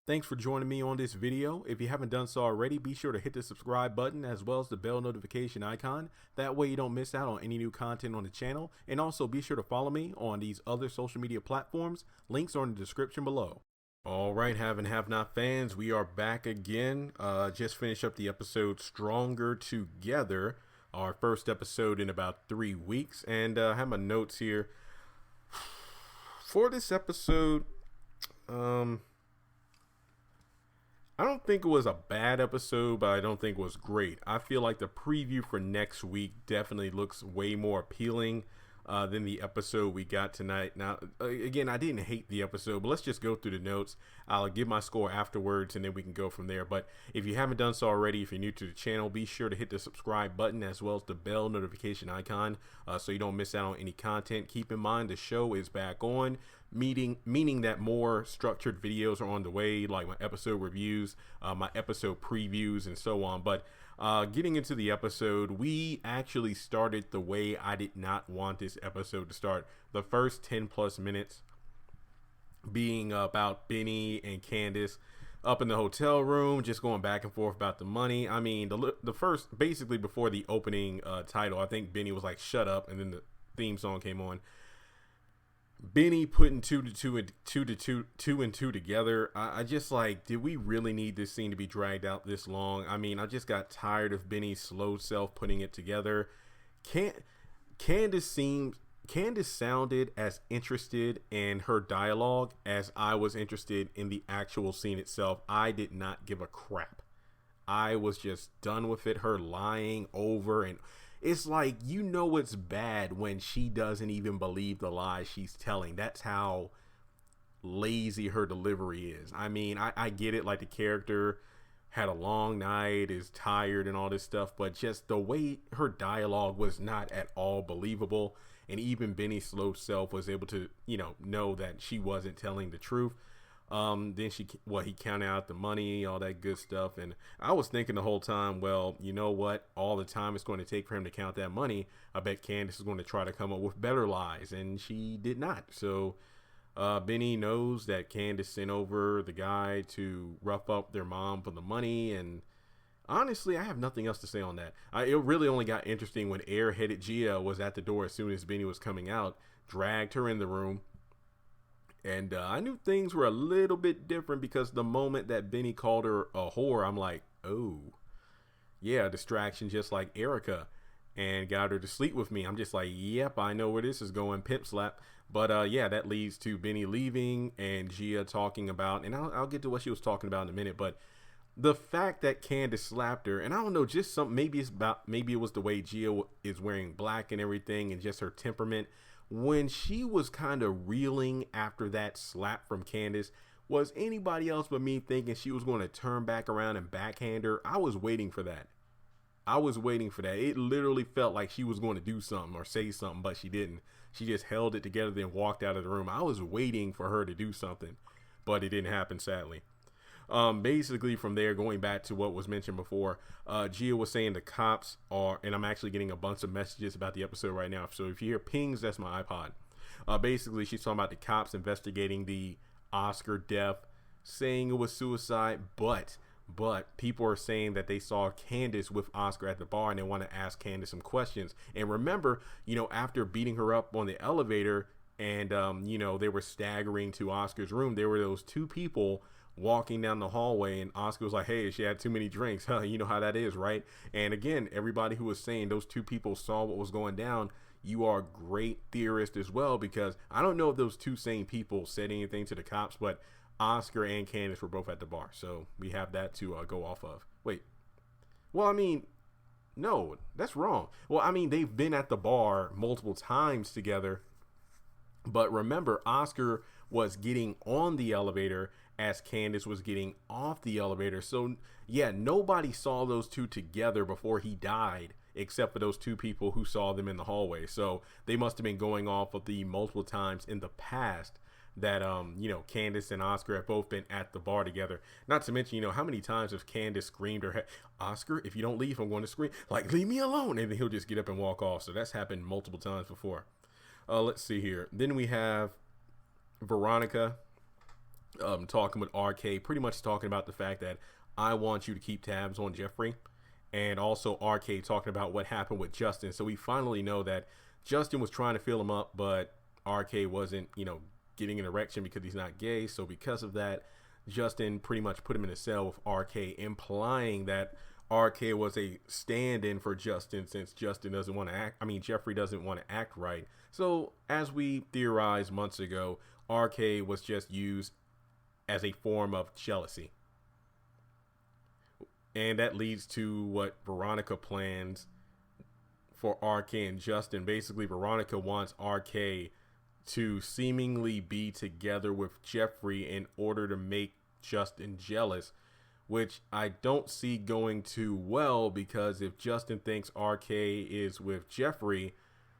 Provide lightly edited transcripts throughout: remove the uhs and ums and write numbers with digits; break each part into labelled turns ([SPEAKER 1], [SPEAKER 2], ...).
[SPEAKER 1] Thanks for joining me on this video. If you haven't done so already, be sure to hit the subscribe button as well as the bell notification icon. That way you don't miss out on any new content on the channel. And also be sure to follow me on these other social media platforms. Links are in the description below. All right, have and have not fans, we are back again. Just finished up the episode Stronger Together, our first episode in about 3 weeks. And I have my notes here. For this episode, I don't think it was a bad episode, but I don't think it was great. I feel like the preview for next week definitely looks way more appealing than the episode we got tonight. Now, again, I didn't hate the episode, but let's just go through the notes. I'll give my score afterwards, and then we can go from there. But if you haven't done so already, if you're new to the channel, be sure to hit the subscribe button as well as the bell notification icon so you don't miss out on any content. Keep in mind, the show is back on. Meaning that more structured videos are on the way, like my episode reviews, my episode previews, and so on. But getting into the episode, we actually started the way I did not want this episode to start. The first 10 plus minutes being about Benny and Candace up in the hotel room, just going back and forth about the money. I mean, the first, basically before the opening title, I think Benny was like, "Shut up," and then the theme song came on. Benny putting two and two together. I just like, did we really need this scene to be dragged out this long? I mean, I just got tired of Benny's slow self putting it together. Candace sounded as interested in her dialogue as I was interested in the actual scene itself. I did not give a crap. I was just done with it. Her lying over, and it's like, you know, it's bad when she doesn't even believe the lies she's telling. That's how lazy her delivery is. I mean, I get it, like the character had a long night, is tired and all this stuff, but just the way her dialogue was not at all believable. And even Benny's slow self was able to, know that she wasn't telling the truth. Then he counted out the money, all that good stuff. And I was thinking the whole time, well, you know what? All the time it's going to take for him to count that money, I bet Candace is going to try to come up with better lies. And she did not. So Benny knows that Candace sent over the guy to rough up their mom for the money. And honestly, I have nothing else to say on that. It really only got interesting when airheaded Gia was at the door as soon as Benny was coming out, dragged her in the room. And I knew things were a little bit different because the moment that Benny called her a whore, I'm like, oh, yeah, distraction just like Erica, and got her to sleep with me. I'm just like, yep, I know where this is going, pimp slap. But yeah, that leads to Benny leaving and Gia talking about, and I'll get to what she was talking about in a minute, but the fact that Candace slapped her, and I don't know, just something, maybe it was the way Gia is wearing black and everything and just her temperament. When she was kind of reeling after that slap from Candace, was anybody else but me thinking she was going to turn back around and backhand her? I was waiting for that. It literally felt like she was going to do something or say something, but she didn't. She just held it together, then walked out of the room. I was waiting for her to do something, but it didn't happen, sadly. Basically from there, going back to what was mentioned before, Gia was saying the cops are, and I'm actually getting a bunch of messages about the episode right now, so if you hear pings, that's my iPod. Basically she's talking about the cops investigating the Oscar death, saying it was suicide, but people are saying that they saw Candace with Oscar at the bar and they want to ask Candace some questions. And remember, after beating her up on the elevator and they were staggering to Oscar's room, there were those two people walking down the hallway, and Oscar was like, "Hey, she had too many drinks." You know how that is, right? And again, everybody who was saying those two people saw what was going down, you are a great theorist as well, because I don't know if those two same people said anything to the cops, but Oscar and Candace were both at the bar, so we have that to go off of. Wait, well, I mean, no, that's wrong. Well, I mean, they've been at the bar multiple times together, but remember, Oscar was getting on the elevator as Candace was getting off the elevator. So yeah, nobody saw those two together before he died, except for those two people who saw them in the hallway. So they must have been going off of the multiple times in the past that Candace and Oscar have both been at the bar together. Not to mention, how many times has Candace screamed her head, "Oscar, if you don't leave, I'm going to scream, like, leave me alone," and then he'll just get up and walk off. So that's happened multiple times before. Let's see here. Then we have Veronica talking with RK, pretty much talking about the fact that I want you to keep tabs on Jeffrey, and also RK talking about what happened with Justin. So we finally know that Justin was trying to fill him up, but RK wasn't, getting an erection because he's not gay. So because of that, Justin pretty much put him in a cell with RK, implying that RK was a stand-in for Justin since Justin doesn't want to act. I mean, Jeffrey doesn't want to act right. So as we theorized months ago, RK was just used as a form of jealousy. And that leads to what Veronica plans for RK and Justin. Basically, Veronica wants RK to seemingly be together with Jeffrey in order to make Justin jealous, which I don't see going too well, because if Justin thinks RK is with Jeffrey,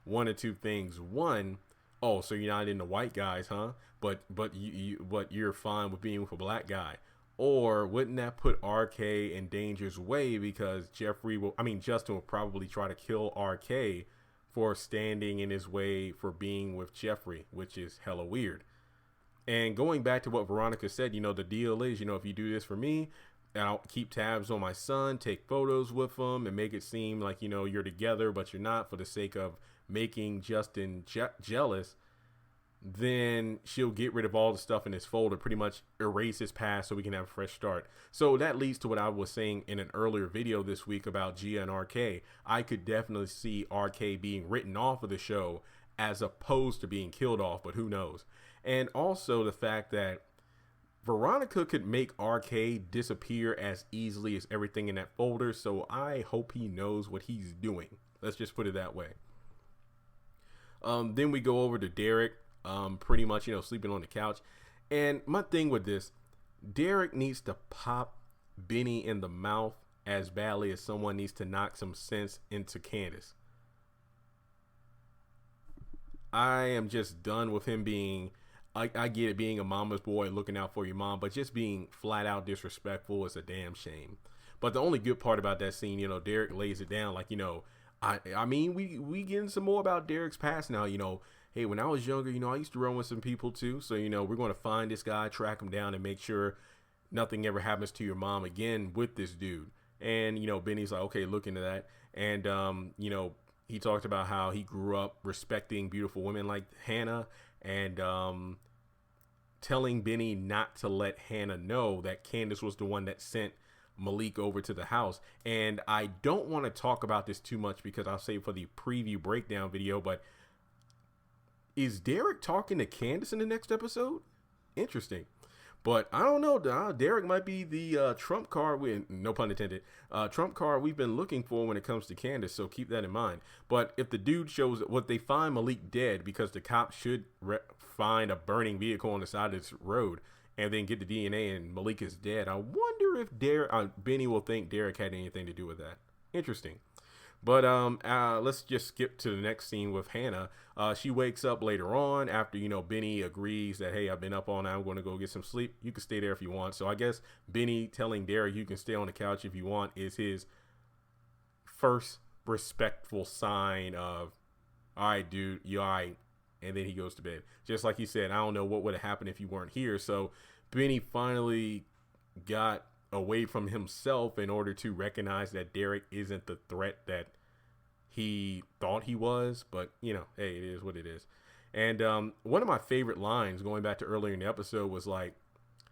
[SPEAKER 1] one or two things. One, oh, so you're not into white guys, huh? But you're fine with being with a black guy. Or wouldn't that put RK in danger's way, because Justin will probably try to kill RK for standing in his way for being with Jeffrey, which is hella weird. And going back to what Veronica said, the deal is, if you do this for me, I'll keep tabs on my son, take photos with him, and make it seem like, you're together, but you're not, for the sake of making Justin jealous, then she'll get rid of all the stuff in his folder, pretty much erase his past so we can have a fresh start. So that leads to what I was saying in an earlier video this week about Gia and RK. I could definitely see RK being written off of the show as opposed to being killed off, but who knows? And also the fact that Veronica could make RK disappear as easily as everything in that folder, so I hope he knows what he's doing. Let's just put it that way. Then we go over to Derek. Pretty much, sleeping on the couch. And my thing with this, Derek needs to pop Benny in the mouth as badly as someone needs to knock some sense into Candace. I am just done with him being, I get it, being a mama's boy, looking out for your mom, but just being flat out disrespectful is a damn shame. But the only good part about that scene, Derek lays it down like, we getting some more about Derek's past now, hey, when I was younger, I used to run with some people too. So, we're going to find this guy, track him down, and make sure nothing ever happens to your mom again with this dude. And, Benny's like, okay, look into that. And, he talked about how he grew up respecting beautiful women like Hannah, and telling Benny not to let Hannah know that Candace was the one that sent Malik over to the house. And I don't want to talk about this too much because I'll save it for the preview breakdown video, but is Derek talking to Candace in the next episode? Interesting. But I don't know. Derek might be the trump card, no pun intended, trump card we've been looking for when it comes to Candace. So keep that in mind. But if the dude shows, what they find Malik dead, because the cops should find a burning vehicle on the side of this road and then get the DNA and Malik is dead, I wonder if Benny will think Derek had anything to do with that. Interesting. But let's just skip to the next scene with Hannah. She wakes up later on after, Benny agrees that, hey, I've been up all night. I'm going to go get some sleep. You can stay there if you want. So I guess Benny telling Derek you can stay on the couch if you want is his first respectful sign of, all right, dude, you all right? And then he goes to bed. Just like he said, I don't know what would have happened if you weren't here. So Benny finally got away from himself in order to recognize that Derek isn't the threat that he thought he was. But hey, it is what it is. And one of my favorite lines going back to earlier in the episode was like,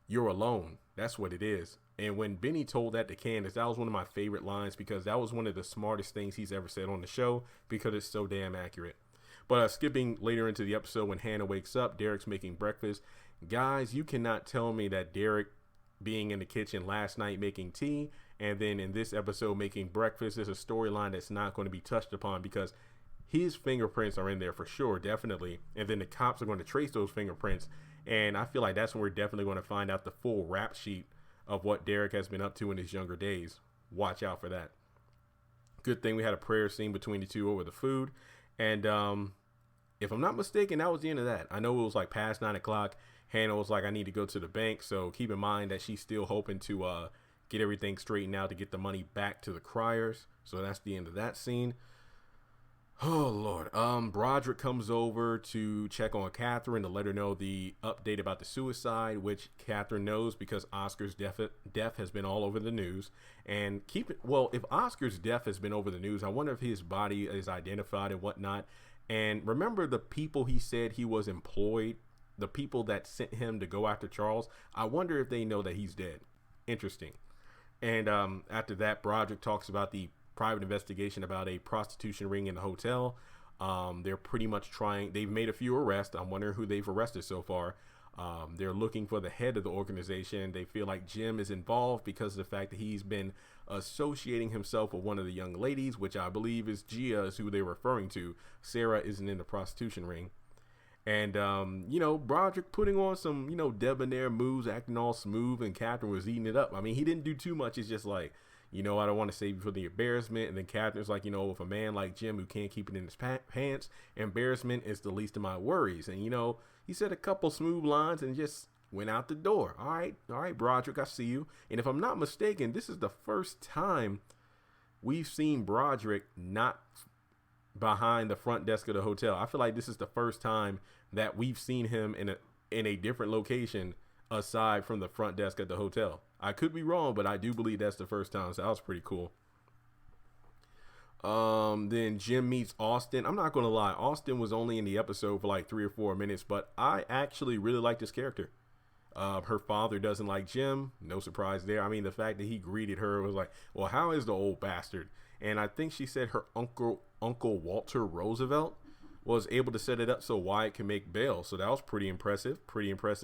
[SPEAKER 1] you're alone, that's what it is. And when Benny told that to Candace, that was one of my favorite lines, because that was one of the smartest things he's ever said on the show, because it's so damn accurate. But skipping later into the episode, when Hannah wakes up, Derek's making breakfast. Guys, you cannot tell me that Derek being in the kitchen last night making tea and then in this episode making breakfast is a storyline that's not going to be touched upon, because his fingerprints are in there for sure, definitely. And then the cops are going to trace those fingerprints. And I feel like that's when we're definitely going to find out the full rap sheet of what Derek has been up to in his younger days. Watch out for that. Good thing we had a prayer scene between the two over the food. And if I'm not mistaken, that was the end of that. I know it was like past 9 o'clock. Hannah was like, I need to go to the bank. So keep in mind that she's still hoping to get everything straightened out to get the money back to the Criers. So that's the end of that scene. Oh Lord. Broderick comes over to check on Catherine to let her know the update about the suicide, which Catherine knows because Oscar's death has been all over the news. And if Oscar's death has been over the news, I wonder if his body is identified and whatnot. And remember the people he said he was employed, the people that sent him to go after Charles. I wonder if they know that he's dead. Interesting. And after that, Broderick talks about the private investigation about a prostitution ring in the hotel. They're pretty much they've made a few arrests. I'm wondering who they've arrested so far. They're looking for the head of the organization. They feel like Jim is involved because of the fact that he's been associating himself with one of the young ladies, which I believe is Gia, is who they're referring to. Sarah isn't in the prostitution ring. And, Broderick putting on some, debonair moves, acting all smooth, and Catherine was eating it up. I mean, he didn't do too much. It's just like, I don't want to save you for the embarrassment. And then Catherine's like, with a man like Jim who can't keep it in his pants, embarrassment is the least of my worries. And, he said a couple smooth lines and just went out the door. All right, Broderick, I see you. And if I'm not mistaken, this is the first time we've seen Broderick not behind the front desk of the hotel. I feel like this is the first time that we've seen him in a different location aside from the front desk at the hotel. I could be wrong, but I do believe that's the first time. So that was pretty cool. Then Jim meets Austin. I'm not going to lie. Austin was only in the episode for like 3 or 4 minutes, but I actually really like this character. Her father doesn't like Jim. No surprise there. I mean, the fact that he greeted her was like, well, how is the old bastard? And I think she said her Uncle Walter Roosevelt was able to set it up so Wyatt can make bail. So that was pretty impressive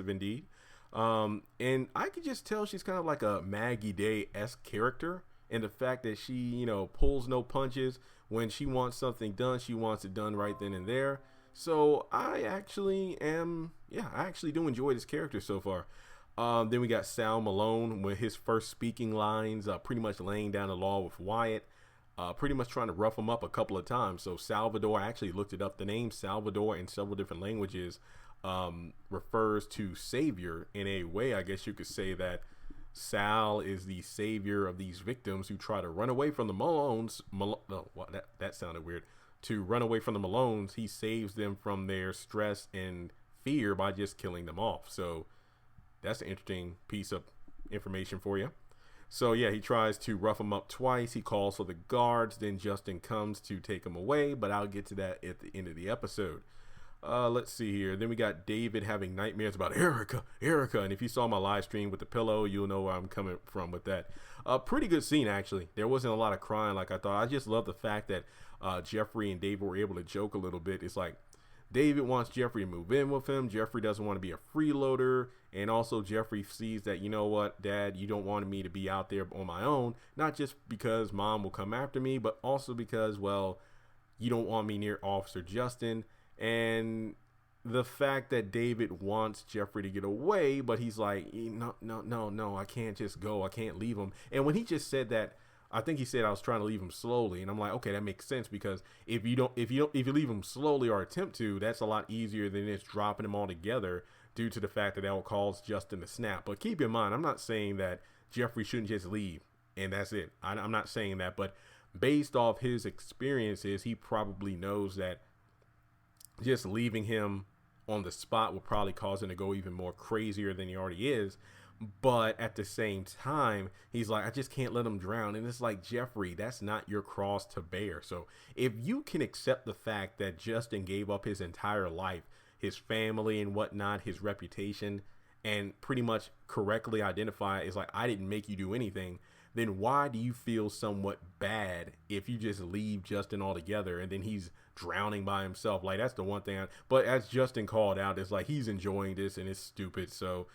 [SPEAKER 1] indeed. And I could just tell she's kind of like a Maggie Day-esque character. And the fact that she, pulls no punches. When she wants something done, she wants it done right then and there. So I actually do enjoy this character so far. Then we got Sal Malone with his first speaking lines, pretty much laying down the law with Wyatt, pretty much trying to rough him up a couple of times. So Salvador, I actually looked it up. The name Salvador in several different languages refers to savior. In a way, I guess you could say that Sal is the savior of these victims who try to run away from the Malones. That sounded weird. To run away from the Malones, he saves them from their stress and fear by just killing them off. So that's an interesting piece of information for you. So yeah, he tries to rough him up twice. He calls for the guards. Then Justin comes to take him away, but I'll get to that at the end of the episode. Let's see here. Then we got David having nightmares about Erica. And if you saw my live stream with the pillow, you'll know where I'm coming from with that. Pretty good scene, actually. There wasn't a lot of crying like I thought. I just love the fact that Jeffrey and David were able to joke a little bit. It's like David wants Jeffrey to move in with him. Jeffrey doesn't want to be a freeloader. And also Jeffrey sees that, you know what, Dad, you don't want me to be out there on my own. Not just because Mom will come after me, but also because, well, you don't want me near Officer Justin. And the fact that David wants Jeffrey to get away, but he's like, no, I can't just go. I can't leave him. And when he just said that, I think he said I was trying to leave him slowly. And I'm like, okay, that makes sense, because if you leave him slowly or attempt to, that's a lot easier than just dropping him altogether due to the fact that will cause Justin to snap. But keep in mind, I'm not saying that Jeffrey shouldn't just leave and that's it. I'm not saying that, but based off his experiences, he probably knows that just leaving him on the spot will probably cause him to go even more crazier than he already is. But at the same time, he's like, I just can't let him drown. And it's like, Jeffrey, that's not your cross to bear. So if you can accept the fact that Justin gave up his entire life, his family and whatnot, his reputation, and pretty much correctly identify it as like, I didn't make you do anything, then why do you feel somewhat bad if you just leave Justin altogether and then he's drowning by himself? Like, that's the one thing. But as Justin called out, it's like he's enjoying this and it's stupid. So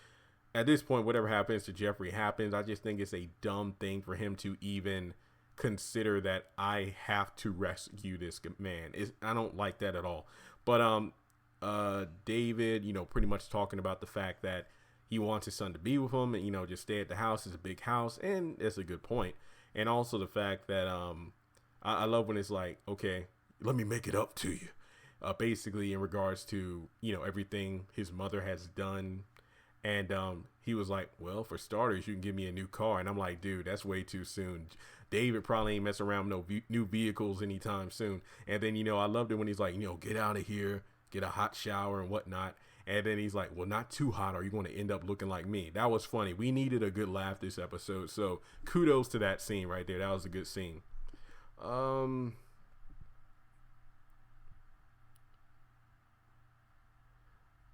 [SPEAKER 1] at this point, whatever happens to Jeffrey happens. I just think it's a dumb thing for him to even consider that I have to rescue this man. I don't like that at all. But David, pretty much talking about the fact that he wants his son to be with him and, just stay at the house. It's a big house, and that's a good point. And also the fact that I love when it's like, okay, let me make it up to you. Basically in regards to, everything his mother has done. And he was like, well, for starters, you can give me a new car. And I'm like, dude, that's way too soon. David probably ain't messing around with no new vehicles anytime soon. And then, I loved it when he's like, get out of here, get a hot shower and whatnot. And then he's like, well, not too hot, or you're going to end up looking like me. That was funny. We needed a good laugh this episode. So kudos to that scene right there. That was a good scene.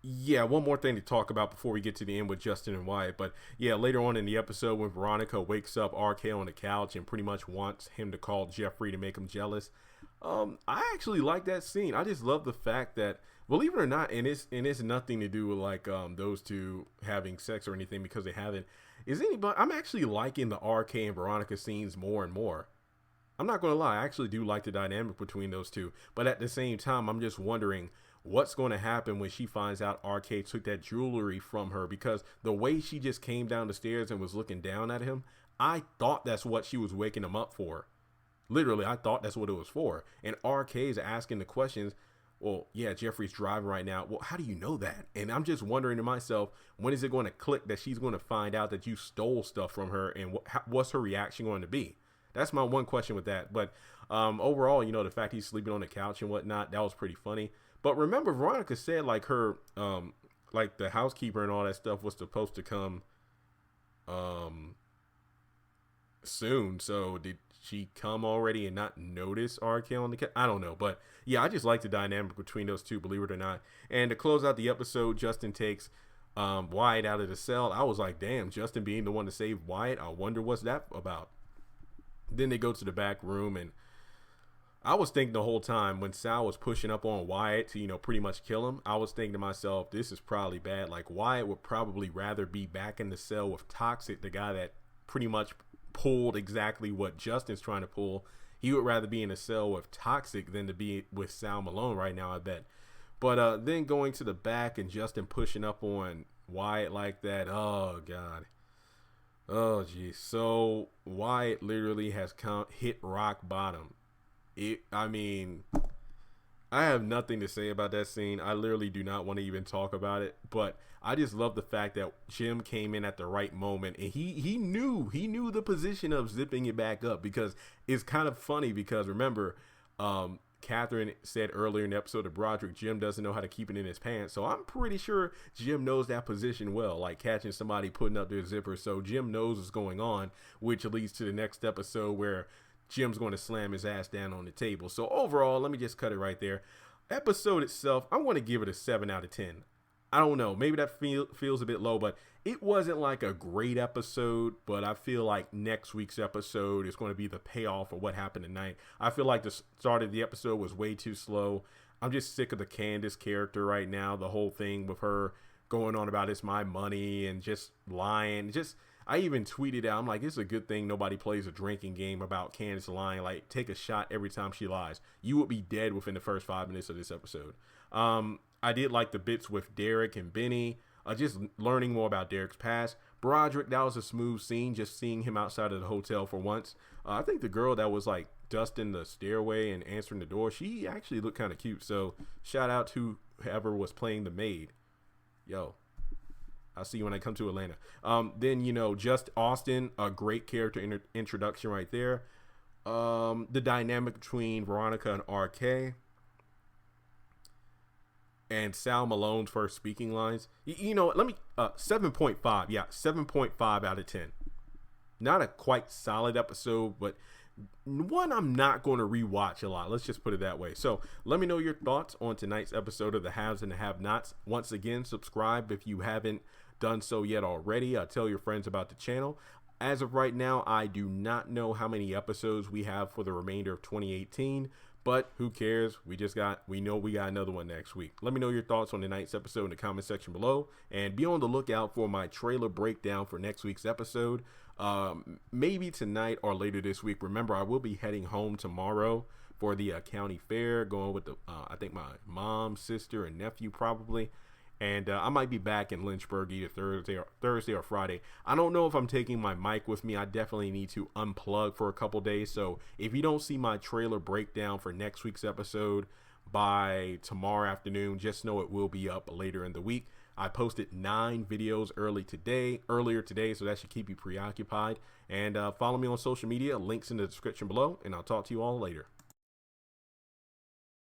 [SPEAKER 1] Yeah, one more thing to talk about before we get to the end with Justin and Wyatt. But yeah, later on in the episode when Veronica wakes up RK on the couch and pretty much wants him to call Jeffrey to make him jealous. I actually like that scene. I just love the fact that, believe it or not, and it's nothing to do with like those two having sex or anything, because they haven't. I'm actually liking the RK and Veronica scenes more and more. I'm not gonna lie, I actually do like the dynamic between those two. But at the same time, I'm just wondering what's going to happen when she finds out RK took that jewelry from her, because the way she just came down the stairs and was looking down at him, I thought that's what she was waking him up for. Literally, I thought that's what it was for. And RK is asking the questions. Well, yeah, Jeffrey's driving right now. Well, how do you know that? And I'm just wondering to myself, when is it going to click that she's going to find out that you stole stuff from her, and what's her reaction going to be? That's my one question with that. But overall, the fact he's sleeping on the couch and whatnot, that was pretty funny. But remember, Veronica said like her, like the housekeeper and all that stuff was supposed to come soon. So did she come already and not notice RK on the couch? I don't know. But yeah, I just like the dynamic between those two, believe it or not. And to close out the episode, Justin takes Wyatt out of the cell. I was like, damn, Justin being the one to save Wyatt. I wonder what's that about. Then they go to the back room, and I was thinking the whole time when Sal was pushing up on Wyatt to, pretty much kill him, I was thinking to myself, this is probably bad. Like, Wyatt would probably rather be back in the cell with Toxic, the guy that pretty much pulled exactly what Justin's trying to pull. He would rather be in a cell with Toxic than to be with Sal Malone right now, I bet. But then going to the back and Justin pushing up on Wyatt like that, oh, God. Oh, geez. So Wyatt literally has hit rock bottom. I have nothing to say about that scene. I literally do not want to even talk about it, but I just love the fact that Jim came in at the right moment, and he knew the position of zipping it back up, because it's kind of funny because remember, Catherine said earlier in the episode of Broderick, Jim doesn't know how to keep it in his pants. So I'm pretty sure Jim knows that position well, like catching somebody putting up their zipper. So Jim knows what's going on, which leads to the next episode where Jim's going to slam his ass down on the table. So overall, let me just cut it right there. Episode itself, I'm going to give it a 7 out of 10. I don't know. Maybe that feels a bit low, but it wasn't like a great episode. But I feel like next week's episode is going to be the payoff of what happened tonight. I feel like the start of the episode was way too slow. I'm just sick of the Candace character right now. The whole thing with her going on about it's my money and just lying. I even tweeted out, I'm like, it's a good thing nobody plays a drinking game about Candace lying. Like, take a shot every time she lies. You would be dead within the first 5 minutes of this episode. I did like the bits with Derek and Benny, just learning more about Derek's past. Broderick, that was a smooth scene, just seeing him outside of the hotel for once. I think the girl that was like dusting the stairway and answering the door, she actually looked kind of cute. So shout out to whoever was playing the maid. Yo, I'll see you when I come to Atlanta. Then, just Austin, a great character introduction right there. The dynamic between Veronica and RK. And Sal Malone's first speaking lines. Let me, 7.5. Yeah, 7.5 out of 10. Not a quite solid episode, but one I'm not going to rewatch a lot. Let's just put it that way. So let me know your thoughts on tonight's episode of The Haves and the Have-Nots. Once again, subscribe if you haven't done so yet already. Tell your friends about the channel. As of right now, I do not know how many episodes we have for the remainder of 2018. But who cares? We know we got another one next week. Let me know your thoughts on tonight's episode in the comment section below. And be on the lookout for my trailer breakdown for next week's episode. Maybe tonight or later this week. Remember, I will be heading home tomorrow for the county fair. Going with I think my mom, sister, and nephew probably. And I might be back in Lynchburg either Thursday or Friday. I don't know if I'm taking my mic with me. I definitely need to unplug for a couple days. So if you don't see my trailer breakdown for next week's episode by tomorrow afternoon, just know it will be up later in the week. I posted 9 videos earlier today, so that should keep you preoccupied. And follow me on social media. Links in the description below, and I'll talk to you all later.